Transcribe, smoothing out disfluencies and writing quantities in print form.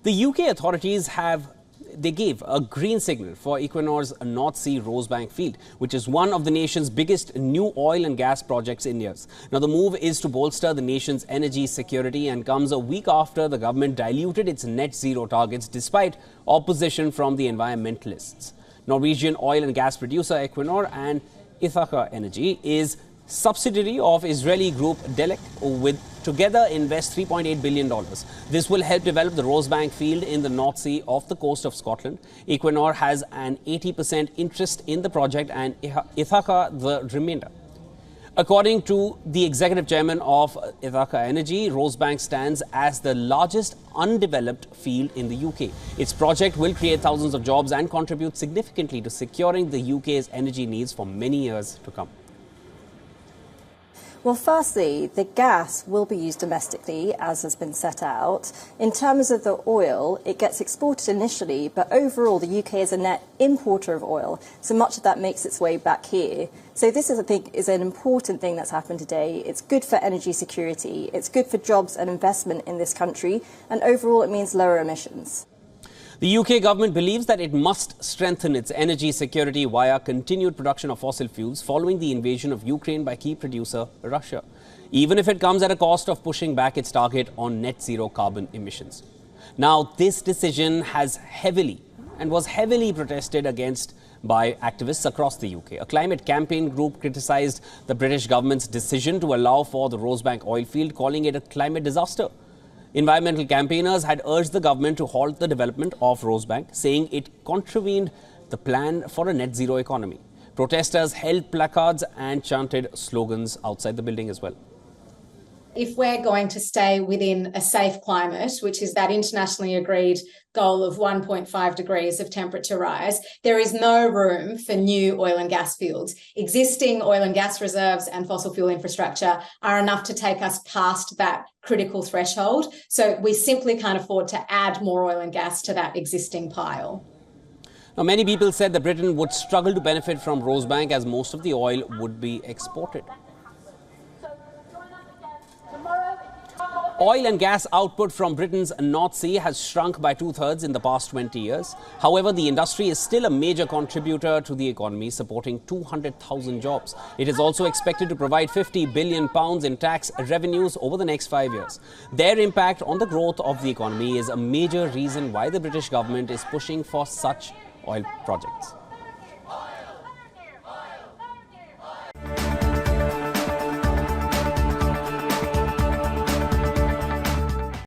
The UK authorities gave a green signal for Equinor's North Sea Rosebank field, which is one of the nation's biggest new oil and gas projects in years. Now, the move is to bolster the nation's energy security and comes a week after the government diluted its net zero targets despite opposition from the environmentalists. Norwegian oil and gas producer Equinor and Ithaca Energy is subsidiary of Israeli group Delek, with together invest $3.8 billion. This will help develop the Rosebank field in the North Sea off the coast of Scotland. Equinor has an 80% interest in the project and Ithaca the remainder. According to the executive chairman of Ithaca Energy, Rosebank stands as the largest undeveloped field in the UK. Its project will create thousands of jobs and contribute significantly to securing the UK's energy needs for many years to come. Well, firstly, the gas will be used domestically, as has been set out. In terms of the oil, it gets exported initially, but overall the UK is a net importer of oil, so much of that makes its way back here. So this, I think, is an important thing that's happened today. It's good for energy security, it's good for jobs and investment in this country, and overall it means lower emissions. The UK government believes that it must strengthen its energy security via continued production of fossil fuels following the invasion of Ukraine by key producer Russia, even if it comes at a cost of pushing back its target on net zero carbon emissions. Now, this decision was heavily protested against by activists across the UK. A climate campaign group criticised the British government's decision to allow for the Rosebank Oilfield, calling it a climate disaster. Environmental campaigners had urged the government to halt the development of Rosebank, saying it contravened the plan for a net zero economy. Protesters held placards and chanted slogans outside the building as well. If we're going to stay within a safe climate, which is that internationally agreed goal of 1.5 degrees of temperature rise, there is no room for new oil and gas fields. Existing oil and gas reserves and fossil fuel infrastructure are enough to take us past that critical threshold. So we simply can't afford to add more oil and gas to that existing pile. Now, many people said that Britain would struggle to benefit from Rosebank as most of the oil would be exported. Oil and gas output from Britain's North Sea has shrunk by 2/3 in the past 20 years. However, the industry is still a major contributor to the economy, supporting 200,000 jobs. It is also expected to provide £50 billion in tax revenues over the next 5 years. Their impact on the growth of the economy is a major reason why the British government is pushing for such oil projects.